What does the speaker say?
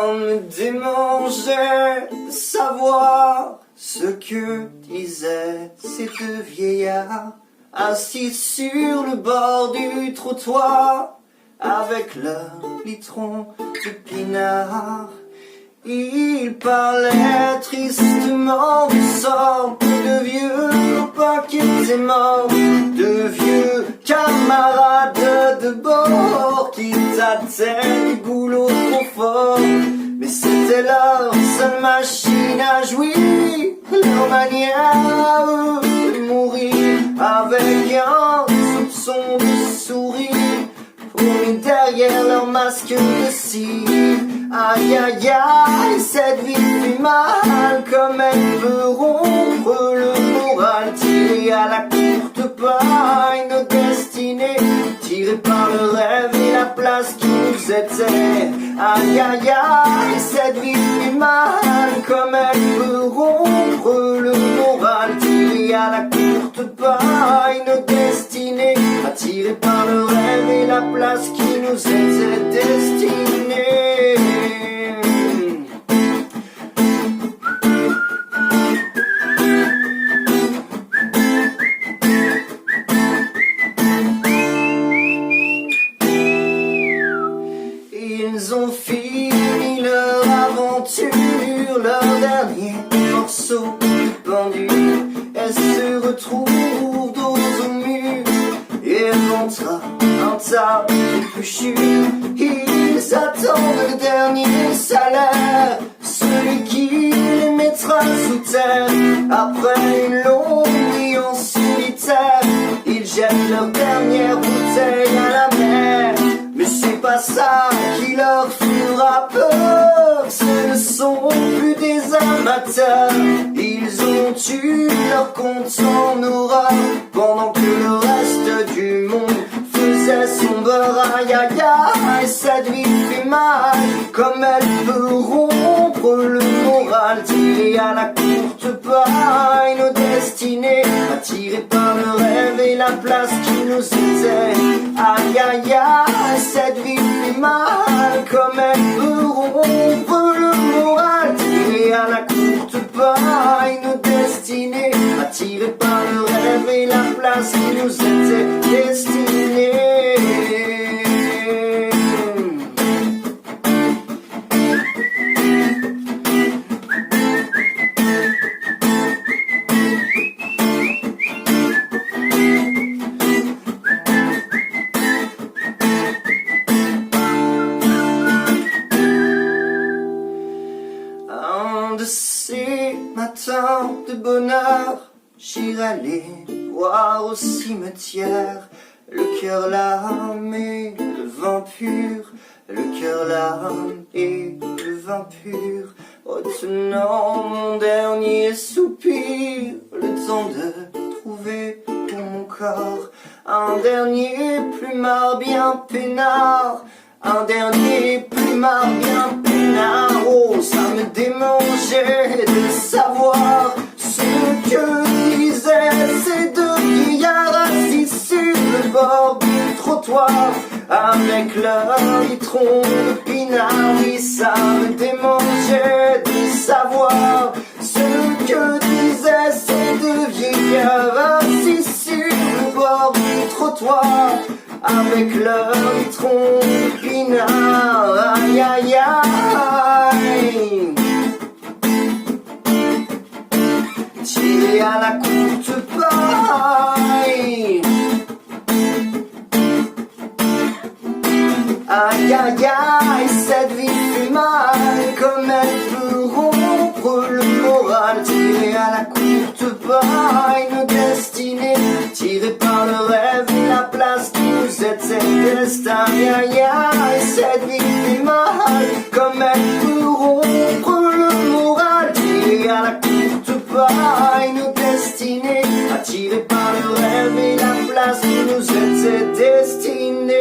me démangeait de savoir ce que disaient ces deux vieillards assis sur le bord du trottoir avec leur litron de pinard. Ils parlaient tristement du sort de vieux copains qui étaient morts, de vieux camarades de bord qui tâtaient du boulot trop fort. Mais c'était leur seule machine à jouir, leur manière à eux de mourir, avec un soupçon de sourire promis derrière leur masque de cire. Aïe aïe aïe, cette vie fait mal, comme elle peut rompre le moral, tirée à la courte paille, nos destinées, tirées par le rêve et la place qui nous était. Aïe aïe aïe, cette vie fait mal, comme elle peut rompre le moral, tirée à la courte paille, nos destinées, attirées par le rêve et la place qui nous était destinée. Ils ont fini leur aventure, leur dernier morceau de pendule. Elle se retrouve dos au mur et elle montra un tas d'épluchures. Ils attendent le dernier salaire, celui qui les mettra sous terre. Après une longue nuit en solitaire, ils jettent leur dernière bouteille à la mer. Mais c'est pas ça qui leur fera peur, ce ne sont plus des amateurs. Ils ont eu leur compte en horreur, pendant que le reste du monde faisait son beurre. Aïe aïe aïe, cette vie fait mal, comme elle peut rompre le moral, tirée à la courte paille, nos destinées, attirées par le rêve et la place qui nous était. Aïe aïe aïe, cette vie fait mal, comme elle peut rompre le moral, tirée à la courte paille, nos destinées, attirées par le rêve et la place qui nous était destinée. Un de ces matins de bonheur, j'irai les voir au cimetière, le cœur l'âme et le vin pur, le cœur l'âme et le vin pur, retenant mon dernier soupir, le temps de trouver pour mon corps un dernier plumard bien peinard, un dernier plumard bien peinard. Oh, ça me démangeait de savoir ce que disaient ces deux vieillards assis sur le bord du trottoir avec leur litron de pinard. Oui, ça me démangeait de savoir ce que disaient ces deux vieillards assis sur le bord du trottoir avec leur litron de pinard. Aïe aïe aïe, tiré à la courte paille. Aïe aïe aïe, cette vie fait mal, comme elle peut rompre le moral, tiré à la courte paille, nos destinées, tirées par le rêve et la place qui nous était destin. Aïe aïe aïe, cette vie fait mal, comme elle peut rompre le moral, tiré à la courte paille, nos destinées, attirées par le rêve et la place qui nous était destinée.